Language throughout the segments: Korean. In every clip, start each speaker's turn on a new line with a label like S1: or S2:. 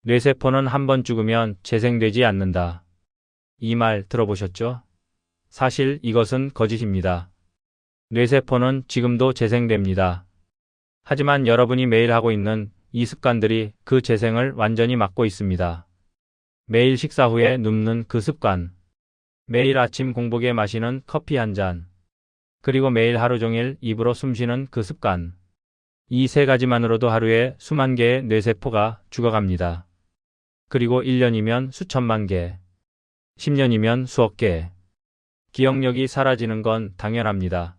S1: 뇌세포는 한 번 죽으면 재생되지 않는다. 이 말 들어보셨죠? 사실 이것은 거짓입니다. 뇌세포는 지금도 재생됩니다. 하지만 여러분이 매일 하고 있는 이 습관들이 그 재생을 완전히 막고 있습니다. 매일 식사 후에 눕는 그 습관, 매일 아침 공복에 마시는 커피 한 잔, 그리고 매일 하루 종일 입으로 숨쉬는 그 습관. 이 세 가지만으로도 하루에 수만 개의 뇌세포가 죽어갑니다. 그리고 1년이면 수천만 개, 10년이면 수억 개. 기억력이 사라지는 건 당연합니다.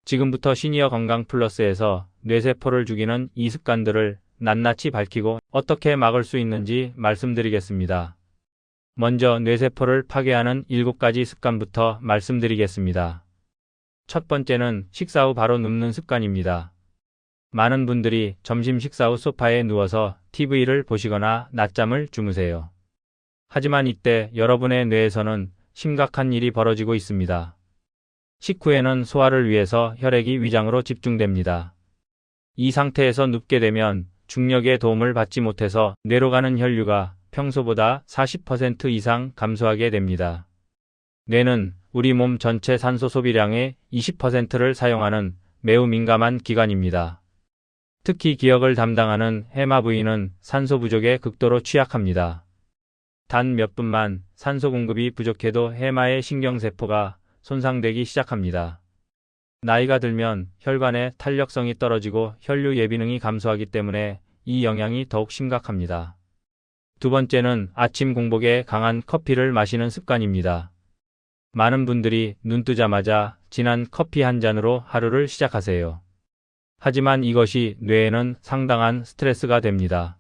S1: 지금부터 시니어 건강 플러스에서 뇌세포를 죽이는 이 습관들을 낱낱이 밝히고 어떻게 막을 수 있는지 말씀드리겠습니다. 먼저 뇌세포를 파괴하는 7가지 습관부터 말씀드리겠습니다. 첫 번째는 식사 후 바로 눕는 습관입니다. 많은 분들이 점심 식사 후 소파에 누워서 TV를 보시거나 낮잠을 주무세요. 하지만 이때 여러분의 뇌에서는 심각한 일이 벌어지고 있습니다. 식후에는 소화를 위해서 혈액이 위장으로 집중됩니다. 이 상태에서 눕게 되면 중력의 도움을 받지 못해서 뇌로 가는 혈류가 평소보다 40% 이상 감소하게 됩니다. 뇌는 우리 몸 전체 산소 소비량의 20%를 사용하는 매우 민감한 기관입니다. 특히 기억을 담당하는 해마 부위는 산소 부족에 극도로 취약합니다. 단 몇 분만 산소 공급이 부족해도 해마의 신경세포가 손상되기 시작합니다. 나이가 들면 혈관의 탄력성이 떨어지고 혈류 예비능이 감소하기 때문에 이 영향이 더욱 심각합니다. 두 번째는 아침 공복에 강한 커피를 마시는 습관입니다. 많은 분들이 눈 뜨자마자 진한 커피 한 잔으로 하루를 시작하세요. 하지만 이것이 뇌에는 상당한 스트레스가 됩니다.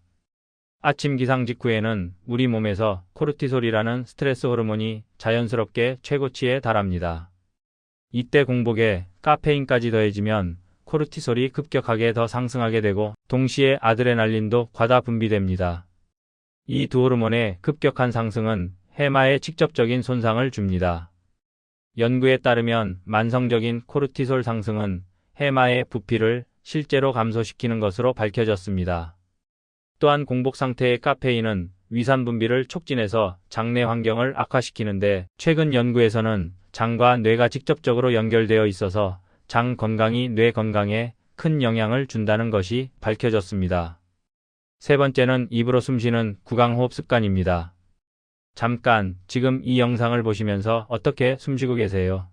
S1: 아침 기상 직후에는 우리 몸에서 코르티솔이라는 스트레스 호르몬이 자연스럽게 최고치에 달합니다. 이때 공복에 카페인까지 더해지면 코르티솔이 급격하게 더 상승하게 되고 동시에 아드레날린도 과다 분비됩니다. 이 두 호르몬의 급격한 상승은 해마에 직접적인 손상을 줍니다. 연구에 따르면 만성적인 코르티솔 상승은 해마의 부피를 실제로 감소시키는 것으로 밝혀졌습니다. 또한 공복 상태의 카페인은 위산 분비를 촉진해서 장내 환경을 악화시키는데 최근 연구에서는 장과 뇌가 직접적으로 연결되어 있어서 장 건강이 뇌 건강에 큰 영향을 준다는 것이 밝혀졌습니다. 세 번째는 입으로 숨쉬는 구강호흡 습관입니다. 잠깐 지금 이 영상을 보시면서 어떻게 숨쉬고 계세요?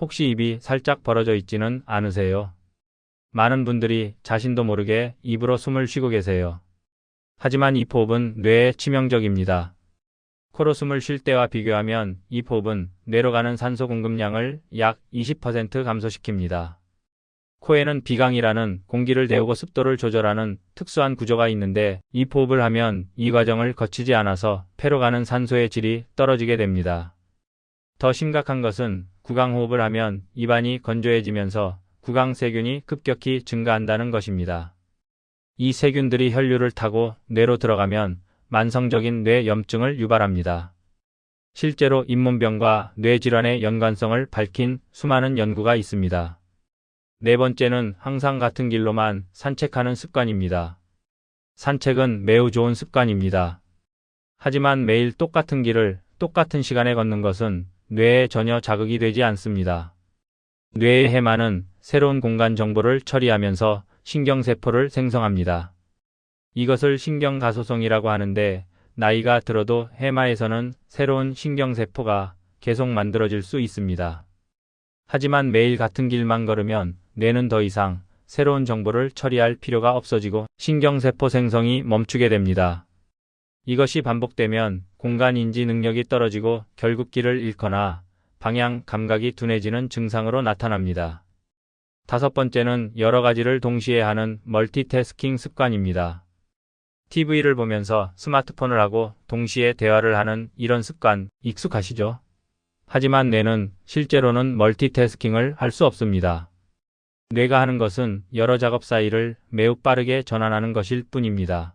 S1: 혹시 입이 살짝 벌어져 있지는 않으세요? 많은 분들이 자신도 모르게 입으로 숨을 쉬고 계세요. 하지만 이 호흡은 뇌에 치명적입니다. 코로 숨을 쉴 때와 비교하면 이 호흡은 뇌로 가는 산소 공급량을 약 20% 감소시킵니다. 코에는 비강이라는 공기를 데우고 습도를 조절하는 특수한 구조가 있는데 이 호흡을 하면 이 과정을 거치지 않아서 폐로 가는 산소의 질이 떨어지게 됩니다. 더 심각한 것은 구강호흡을 하면 입안이 건조해지면서 구강세균이 급격히 증가한다는 것입니다. 이 세균들이 혈류를 타고 뇌로 들어가면 만성적인 뇌염증을 유발합니다. 실제로 잇몸병과 뇌질환의 연관성을 밝힌 수많은 연구가 있습니다. 네 번째는 항상 같은 길로만 산책하는 습관입니다. 산책은 매우 좋은 습관입니다. 하지만 매일 똑같은 길을 똑같은 시간에 걷는 것은 뇌에 전혀 자극이 되지 않습니다. 뇌의 해마는 새로운 공간 정보를 처리하면서 신경세포를 생성합니다. 이것을 신경가소성이라고 하는데 나이가 들어도 해마에서는 새로운 신경세포가 계속 만들어질 수 있습니다. 하지만 매일 같은 길만 걸으면 뇌는 더 이상 새로운 정보를 처리할 필요가 없어지고 신경세포 생성이 멈추게 됩니다. 이것이 반복되면 공간인지 능력이 떨어지고 결국 길을 잃거나 방향 감각이 둔해지는 증상으로 나타납니다. 다섯 번째는 여러 가지를 동시에 하는 멀티태스킹 습관입니다. TV를 보면서 스마트폰을 하고 동시에 대화를 하는 이런 습관 익숙하시죠? 하지만 뇌는 실제로는 멀티태스킹을 할 수 없습니다. 뇌가 하는 것은 여러 작업 사이를 매우 빠르게 전환하는 것일 뿐입니다.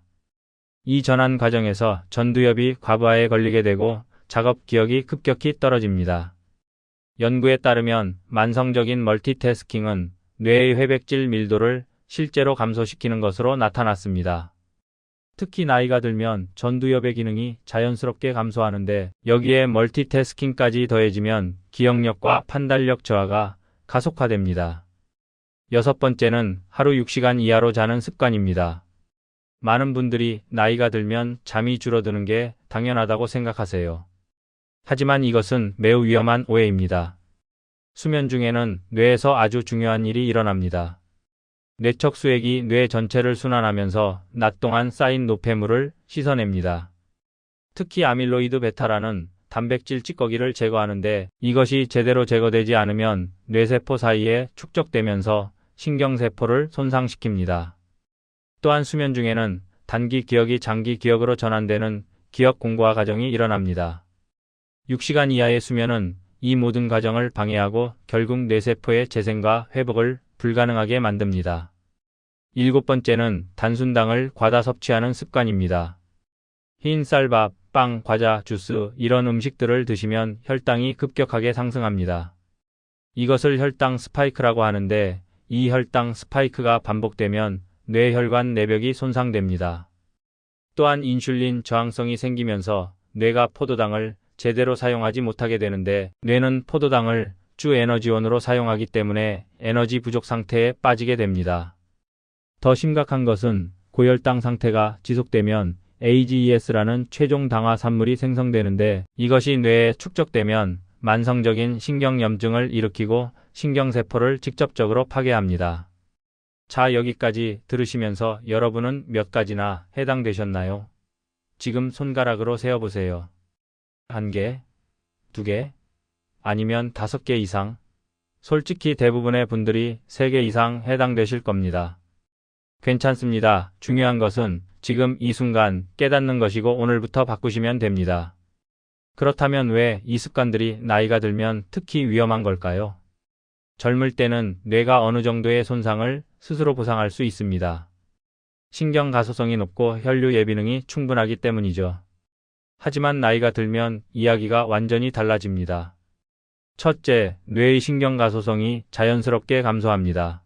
S1: 이 전환 과정에서 전두엽이 과부하에 걸리게 되고 작업 기억이 급격히 떨어집니다. 연구에 따르면 만성적인 멀티태스킹은 뇌의 회백질 밀도를 실제로 감소시키는 것으로 나타났습니다. 특히 나이가 들면 전두엽의 기능이 자연스럽게 감소하는데 여기에 멀티태스킹까지 더해지면 기억력과 판단력 저하가 가속화됩니다. 여섯 번째는 하루 6시간 이하로 자는 습관입니다. 많은 분들이 나이가 들면 잠이 줄어드는 게 당연하다고 생각하세요. 하지만 이것은 매우 위험한 오해입니다. 수면 중에는 뇌에서 아주 중요한 일이 일어납니다. 뇌척 수액이 뇌 전체를 순환하면서 낮 동안 쌓인 노폐물을 씻어냅니다. 특히 아밀로이드 베타라는 단백질 찌꺼기를 제거하는데 이것이 제대로 제거되지 않으면 뇌세포 사이에 축적되면서 신경세포를 손상시킵니다. 또한 수면 중에는 단기 기억이 장기 기억으로 전환되는 기억 공고화 과정이 일어납니다. 6시간 이하의 수면은 이 모든 과정을 방해하고 결국 뇌세포의 재생과 회복을 불가능하게 만듭니다. 일곱 번째는 단순당을 과다 섭취하는 습관입니다. 흰 쌀밥, 빵, 과자, 주스 이런 음식들을 드시면 혈당이 급격하게 상승합니다. 이것을 혈당 스파이크라고 하는데 이 혈당 스파이크가 반복되면 뇌혈관 내벽이 손상됩니다. 또한 인슐린 저항성이 생기면서 뇌가 포도당을 제대로 사용하지 못하게 되는데 뇌는 포도당을 주 에너지원으로 사용하기 때문에 에너지 부족 상태에 빠지게 됩니다. 더 심각한 것은 고혈당 상태가 지속되면 AGES라는 최종 당화 산물이 생성되는데 이것이 뇌에 축적되면 만성적인 신경염증을 일으키고 신경세포를 직접적으로 파괴합니다. 자, 여기까지 들으시면서 여러분은 몇 가지나 해당되셨나요? 지금 손가락으로 세어보세요. 1개, 2개, 아니면 5개 이상? 솔직히 대부분의 분들이 3개 이상 해당되실 겁니다. 괜찮습니다. 중요한 것은 지금 이 순간 깨닫는 것이고 오늘부터 바꾸시면 됩니다. 그렇다면 왜 이 습관들이 나이가 들면 특히 위험한 걸까요? 젊을 때는 뇌가 어느 정도의 손상을 스스로 보상할 수 있습니다. 신경 가소성이 높고 혈류 예비능이 충분하기 때문이죠. 하지만 나이가 들면 이야기가 완전히 달라집니다. 첫째, 뇌의 신경 가소성이 자연스럽게 감소합니다.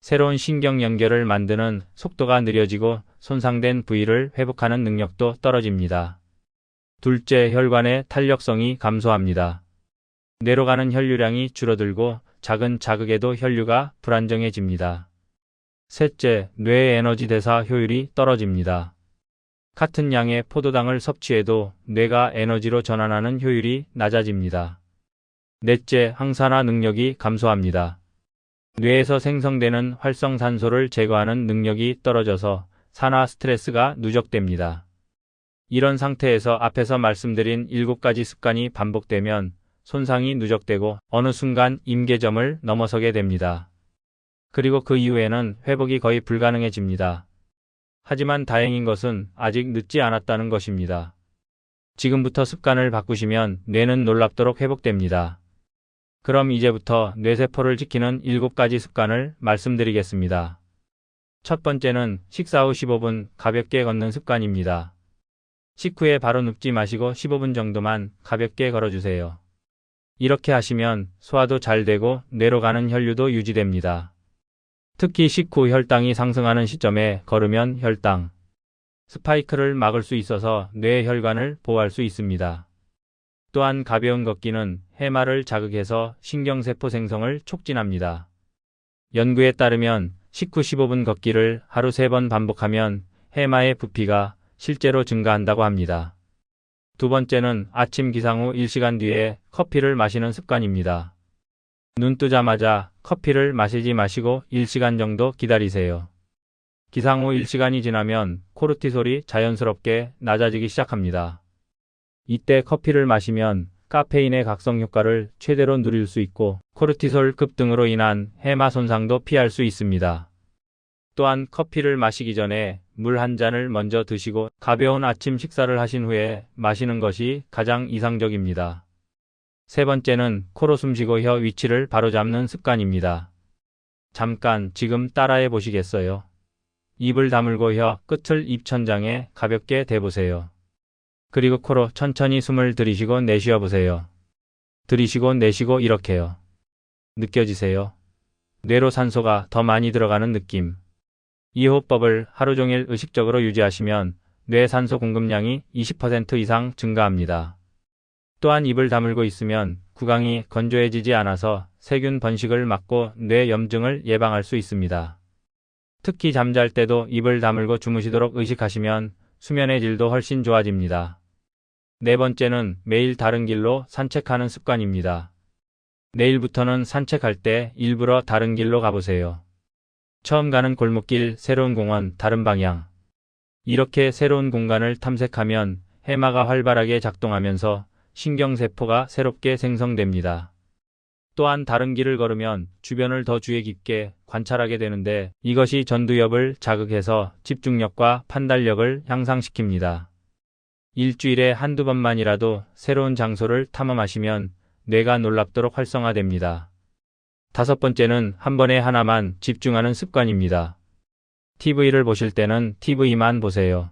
S1: 새로운 신경 연결을 만드는 속도가 느려지고 손상된 부위를 회복하는 능력도 떨어집니다. 둘째, 혈관의 탄력성이 감소합니다. 뇌로 가는 혈류량이 줄어들고 작은 자극에도 혈류가 불안정해집니다. 셋째, 뇌의 에너지 대사 효율이 떨어집니다. 같은 양의 포도당을 섭취해도 뇌가 에너지로 전환하는 효율이 낮아집니다. 넷째, 항산화 능력이 감소합니다. 뇌에서 생성되는 활성산소를 제거하는 능력이 떨어져서 산화 스트레스가 누적됩니다. 이런 상태에서 앞에서 말씀드린 7가지 습관이 반복되면 손상이 누적되고 어느 순간 임계점을 넘어서게 됩니다. 그리고 그 이후에는 회복이 거의 불가능해집니다. 하지만 다행인 것은 아직 늦지 않았다는 것입니다. 지금부터 습관을 바꾸시면 뇌는 놀랍도록 회복됩니다. 그럼 이제부터 뇌세포를 지키는 7가지 습관을 말씀드리겠습니다. 첫 번째는 식사 후 15분 가볍게 걷는 습관입니다. 식후에 바로 눕지 마시고 15분 정도만 가볍게 걸어주세요. 이렇게 하시면 소화도 잘 되고 뇌로 가는 혈류도 유지됩니다. 특히 식후 혈당이 상승하는 시점에 걸으면 혈당 스파이크를 막을 수 있어서 뇌 혈관을 보호할 수 있습니다. 또한 가벼운 걷기는 해마를 자극해서 신경세포 생성을 촉진합니다. 연구에 따르면 식후 15분 걷기를 하루 3번 반복하면 해마의 부피가 실제로 증가한다고 합니다. 두 번째는 아침 기상 후 1시간 뒤에 커피를 마시는 습관입니다. 눈 뜨자마자 커피를 마시지 마시고 1시간 정도 기다리세요. 기상 후 1시간이 지나면 코르티솔이 자연스럽게 낮아지기 시작합니다. 이때 커피를 마시면 카페인의 각성 효과를 최대로 누릴 수 있고 코르티솔 급등으로 인한 해마 손상도 피할 수 있습니다. 또한 커피를 마시기 전에 물 한 잔을 먼저 드시고 가벼운 아침 식사를 하신 후에 마시는 것이 가장 이상적입니다. 세 번째는 코로 숨쉬고 혀 위치를 바로잡는 습관입니다. 잠깐 지금 따라해 보시겠어요? 입을 다물고 혀 끝을 입천장에 가볍게 대보세요. 그리고 코로 천천히 숨을 들이쉬고 내쉬어 보세요. 들이쉬고 내쉬고 이렇게요. 느껴지세요? 뇌로 산소가 더 많이 들어가는 느낌. 이 호흡법을 하루 종일 의식적으로 유지하시면 뇌 산소 공급량이 20% 이상 증가합니다. 또한 입을 다물고 있으면 구강이 건조해지지 않아서 세균 번식을 막고 뇌 염증을 예방할 수 있습니다. 특히 잠잘 때도 입을 다물고 주무시도록 의식하시면 수면의 질도 훨씬 좋아집니다. 네 번째는 매일 다른 길로 산책하는 습관입니다. 내일부터는 산책할 때 일부러 다른 길로 가보세요. 처음 가는 골목길, 새로운 공원, 다른 방향. 이렇게 새로운 공간을 탐색하면 해마가 활발하게 작동하면서 신경세포가 새롭게 생성됩니다. 또한 다른 길을 걸으면 주변을 더 주의 깊게 관찰하게 되는데 이것이 전두엽을 자극해서 집중력과 판단력을 향상시킵니다. 일주일에 한두 번만이라도 새로운 장소를 탐험하시면 뇌가 놀랍도록 활성화됩니다. 다섯 번째는 한 번에 하나만 집중하는 습관입니다. TV를 보실 때는 TV만 보세요.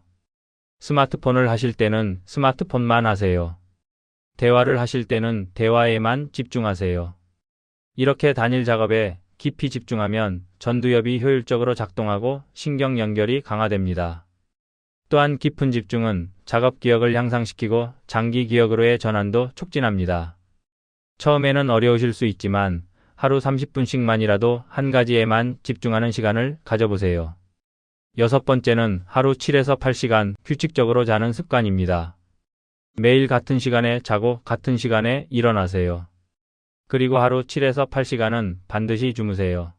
S1: 스마트폰을 하실 때는 스마트폰만 하세요. 대화를 하실 때는 대화에만 집중하세요. 이렇게 단일 작업에 깊이 집중하면 전두엽이 효율적으로 작동하고 신경 연결이 강화됩니다. 또한 깊은 집중은 작업 기억을 향상시키고 장기 기억으로의 전환도 촉진합니다. 처음에는 어려우실 수 있지만 하루 30분씩만이라도 한 가지에만 집중하는 시간을 가져보세요. 여섯 번째는 하루 7에서 8시간 규칙적으로 자는 습관입니다. 매일 같은 시간에 자고 같은 시간에 일어나세요. 그리고 하루 7에서 8시간은 반드시 주무세요.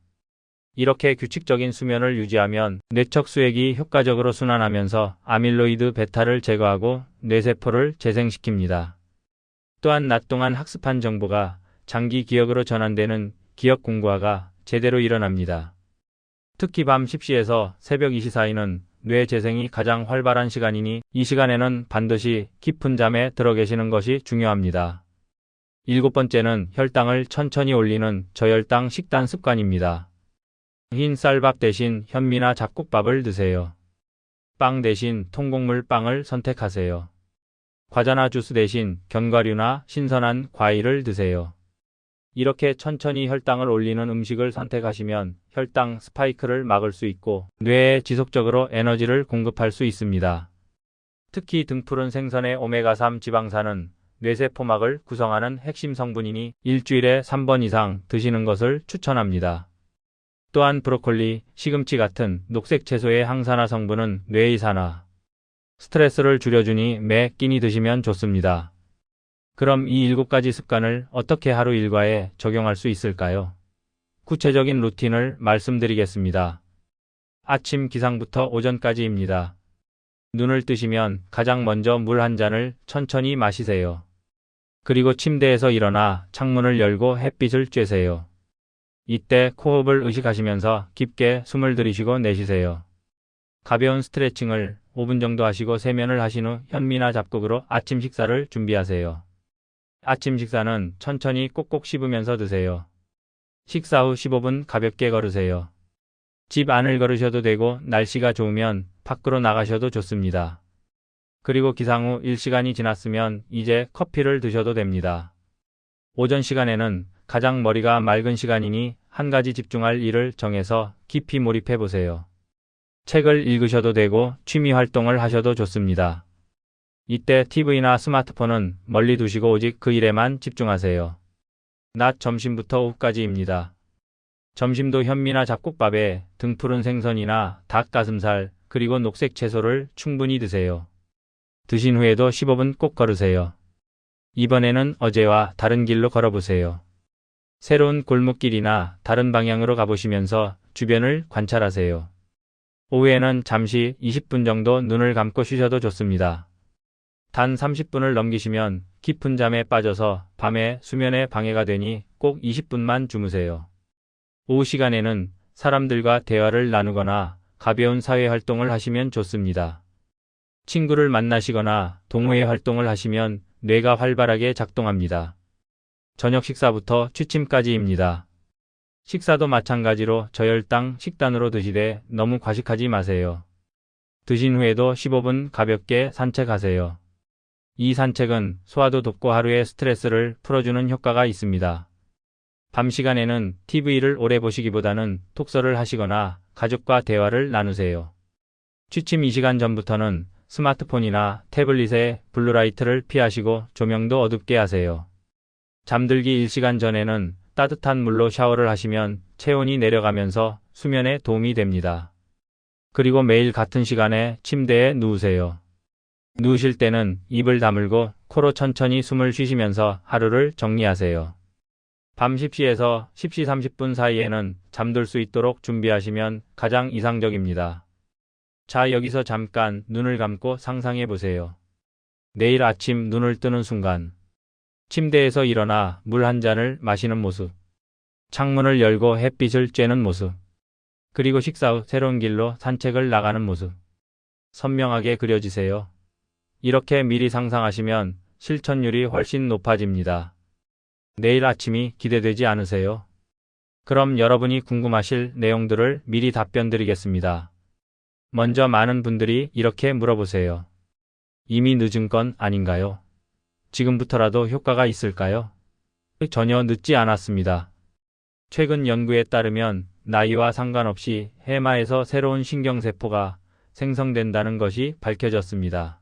S1: 이렇게 규칙적인 수면을 유지하면 뇌척 수액이 효과적으로 순환하면서 아밀로이드 베타를 제거하고 뇌세포를 재생시킵니다. 또한 낮 동안 학습한 정보가 장기 기억으로 전환되는 기억 공부화가 제대로 일어납니다. 특히 밤 10시에서 새벽 2시 사이는 뇌 재생이 가장 활발한 시간이니 이 시간에는 반드시 깊은 잠에 들어 계시는 것이 중요합니다. 일곱 번째는 혈당을 천천히 올리는 저혈당 식단 습관입니다. 흰 쌀밥 대신 현미나 잡곡밥을 드세요. 빵 대신 통곡물 빵을 선택하세요. 과자나 주스 대신 견과류나 신선한 과일을 드세요. 이렇게 천천히 혈당을 올리는 음식을 선택하시면 혈당 스파이크를 막을 수 있고 뇌에 지속적으로 에너지를 공급할 수 있습니다. 특히 등푸른 생선의 오메가3 지방산은 뇌세포막을 구성하는 핵심 성분이니 일주일에 3번 이상 드시는 것을 추천합니다. 또한 브로콜리, 시금치 같은 녹색 채소의 항산화 성분은 뇌의 산화, 스트레스를 줄여주니 매 끼니 드시면 좋습니다. 그럼 이 7가지 습관을 어떻게 하루 일과에 적용할 수 있을까요? 구체적인 루틴을 말씀드리겠습니다. 아침 기상부터 오전까지입니다. 눈을 뜨시면 가장 먼저 물 한 잔을 천천히 마시세요. 그리고 침대에서 일어나 창문을 열고 햇빛을 쬐세요. 이때 코호흡을 의식하시면서 깊게 숨을 들이쉬고 내쉬세요. 가벼운 스트레칭을 5분 정도 하시고 세면을 하신 후 현미나 잡곡으로 아침 식사를 준비하세요. 아침 식사는 천천히 꼭꼭 씹으면서 드세요. 식사 후 15분 가볍게 걸으세요. 집 안을 걸으셔도 되고 날씨가 좋으면 밖으로 나가셔도 좋습니다. 그리고 기상 후 1시간이 지났으면 이제 커피를 드셔도 됩니다. 오전 시간에는 가장 머리가 맑은 시간이니 한 가지 집중할 일을 정해서 깊이 몰입해 보세요. 책을 읽으셔도 되고 취미 활동을 하셔도 좋습니다. 이때 TV나 스마트폰은 멀리 두시고 오직 그 일에만 집중하세요. 낮 점심부터 오후까지입니다. 점심도 현미나 잡곡밥에 등푸른 생선이나 닭가슴살 그리고 녹색 채소를 충분히 드세요. 드신 후에도 15분 꼭 걸으세요. 이번에는 어제와 다른 길로 걸어보세요. 새로운 골목길이나 다른 방향으로 가보시면서 주변을 관찰하세요. 오후에는 잠시 20분 정도 눈을 감고 쉬셔도 좋습니다. 단 30분을 넘기시면 깊은 잠에 빠져서 밤에 수면에 방해가 되니 꼭 20분만 주무세요. 오후 시간에는 사람들과 대화를 나누거나 가벼운 사회 활동을 하시면 좋습니다. 친구를 만나시거나 동호회 활동을 하시면 뇌가 활발하게 작동합니다. 저녁 식사부터 취침까지입니다. 식사도 마찬가지로 저혈당 식단으로 드시되 너무 과식하지 마세요. 드신 후에도 15분 가볍게 산책하세요. 이 산책은 소화도 돕고 하루의 스트레스를 풀어주는 효과가 있습니다. 밤 시간에는 TV를 오래 보시기보다는 독서를 하시거나 가족과 대화를 나누세요. 취침 2시간 전부터는 스마트폰이나 태블릿의 블루라이트를 피하시고 조명도 어둡게 하세요. 잠들기 1시간 전에는 따뜻한 물로 샤워를 하시면 체온이 내려가면서 수면에 도움이 됩니다. 그리고 매일 같은 시간에 침대에 누우세요. 누우실 때는 입을 다물고 코로 천천히 숨을 쉬시면서 하루를 정리하세요. 밤 10시에서 10시 30분 사이에는 잠들 수 있도록 준비하시면 가장 이상적입니다. 자, 여기서 잠깐 눈을 감고 상상해 보세요. 내일 아침 눈을 뜨는 순간, 침대에서 일어나 물 한 잔을 마시는 모습, 창문을 열고 햇빛을 쬐는 모습, 그리고 식사 후 새로운 길로 산책을 나가는 모습. 선명하게 그려지세요. 이렇게 미리 상상하시면 실천율이 훨씬 높아집니다. 내일 아침이 기대되지 않으세요? 그럼 여러분이 궁금하실 내용들을 미리 답변 드리겠습니다. 먼저 많은 분들이 이렇게 물어보세요. 이미 늦은 건 아닌가요? 지금부터라도 효과가 있을까요? 전혀 늦지 않았습니다. 최근 연구에 따르면 나이와 상관없이 해마에서 새로운 신경세포가 생성된다는 것이 밝혀졌습니다.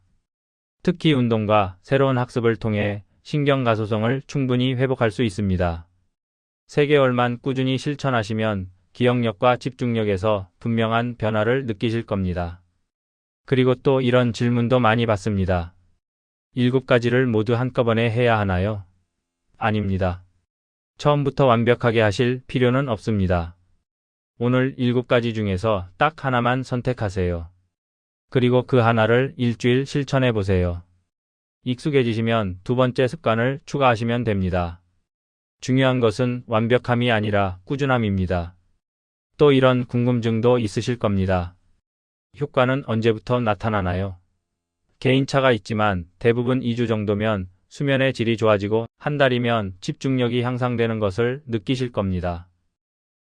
S1: 특히 운동과 새로운 학습을 통해 신경가소성을 충분히 회복할 수 있습니다. 3개월만 꾸준히 실천하시면 기억력과 집중력에서 분명한 변화를 느끼실 겁니다. 그리고 또 이런 질문도 많이 받습니다. 7가지를 모두 한꺼번에 해야 하나요? 아닙니다. 처음부터 완벽하게 하실 필요는 없습니다. 오늘 7가지 중에서 딱 하나만 선택하세요. 그리고 그 하나를 일주일 실천해 보세요. 익숙해지시면 2번째 습관을 추가하시면 됩니다. 중요한 것은 완벽함이 아니라 꾸준함입니다. 또 이런 궁금증도 있으실 겁니다. 효과는 언제부터 나타나나요? 개인차가 있지만 대부분 2주 정도면 수면의 질이 좋아지고 한 달이면 집중력이 향상되는 것을 느끼실 겁니다.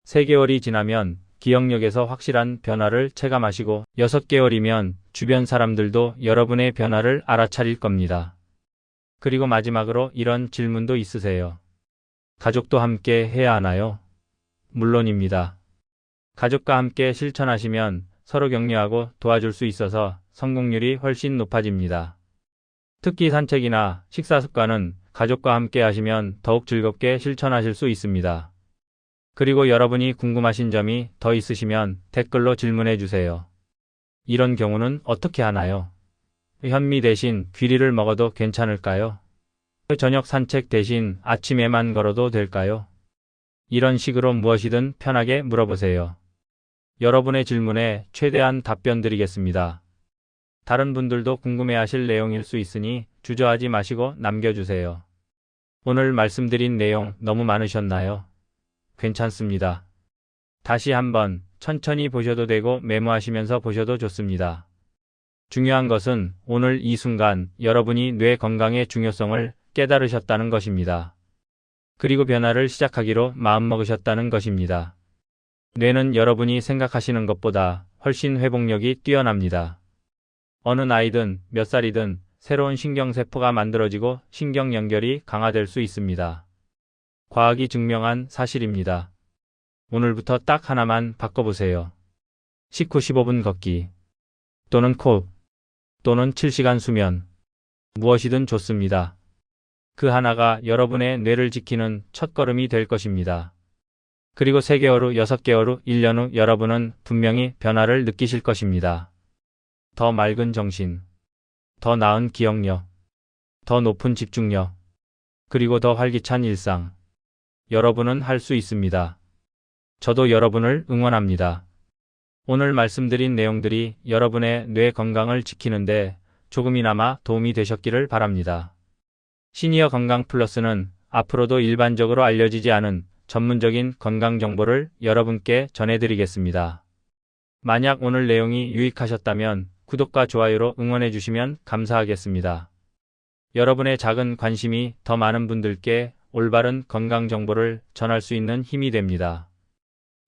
S1: 3개월이 지나면 기억력에서 확실한 변화를 체감하시고 6개월이면 주변 사람들도 여러분의 변화를 알아차릴 겁니다. 그리고 마지막으로 이런 질문도 있으세요. 가족도 함께 해야 하나요? 물론입니다. 가족과 함께 실천하시면 서로 격려하고 도와줄 수 있어서 성공률이 훨씬 높아집니다. 특히 산책이나 식사 습관은 가족과 함께 하시면 더욱 즐겁게 실천하실 수 있습니다. 그리고 여러분이 궁금하신 점이 더 있으시면 댓글로 질문해 주세요. 이런 경우는 어떻게 하나요? 현미 대신 귀리를 먹어도 괜찮을까요? 저녁 산책 대신 아침에만 걸어도 될까요? 이런 식으로 무엇이든 편하게 물어보세요. 여러분의 질문에 최대한 답변 드리겠습니다. 다른 분들도 궁금해하실 내용일 수 있으니 주저하지 마시고 남겨주세요. 오늘 말씀드린 내용 너무 많으셨나요? 괜찮습니다. 다시 한번 천천히 보셔도 되고 메모하시면서 보셔도 좋습니다. 중요한 것은 오늘 이 순간 여러분이 뇌 건강의 중요성을 깨달으셨다는 것입니다. 그리고 변화를 시작하기로 마음먹으셨다는 것입니다. 뇌는 여러분이 생각하시는 것보다 훨씬 회복력이 뛰어납니다. 어느 나이든 몇 살이든 새로운 신경세포가 만들어지고 신경 연결이 강화될 수 있습니다. 과학이 증명한 사실입니다. 오늘부터 딱 하나만 바꿔보세요. 식후 15분 걷기 또는 코흡 또는 7시간 수면 무엇이든 좋습니다. 그 하나가 여러분의 뇌를 지키는 첫걸음이 될 것입니다. 그리고 3개월 후, 6개월 후, 1년 후 여러분은 분명히 변화를 느끼실 것입니다. 더 맑은 정신, 더 나은 기억력, 더 높은 집중력, 그리고 더 활기찬 일상. 여러분은 할 수 있습니다. 저도 여러분을 응원합니다. 오늘 말씀드린 내용들이 여러분의 뇌 건강을 지키는데 조금이나마 도움이 되셨기를 바랍니다. 시니어 건강 플러스는 앞으로도 일반적으로 알려지지 않은 전문적인 건강 정보를 여러분께 전해드리겠습니다. 만약 오늘 내용이 유익하셨다면 구독과 좋아요로 응원해 주시면 감사하겠습니다. 여러분의 작은 관심이 더 많은 분들께 올바른 건강 정보를 전할 수 있는 힘이 됩니다.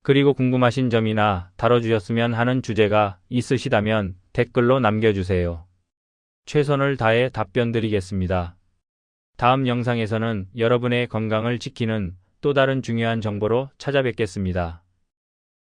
S1: 그리고 궁금하신 점이나 다뤄주셨으면 하는 주제가 있으시다면 댓글로 남겨주세요. 최선을 다해 답변 드리겠습니다. 다음 영상에서는 여러분의 건강을 지키는 또 다른 중요한 정보로 찾아뵙겠습니다.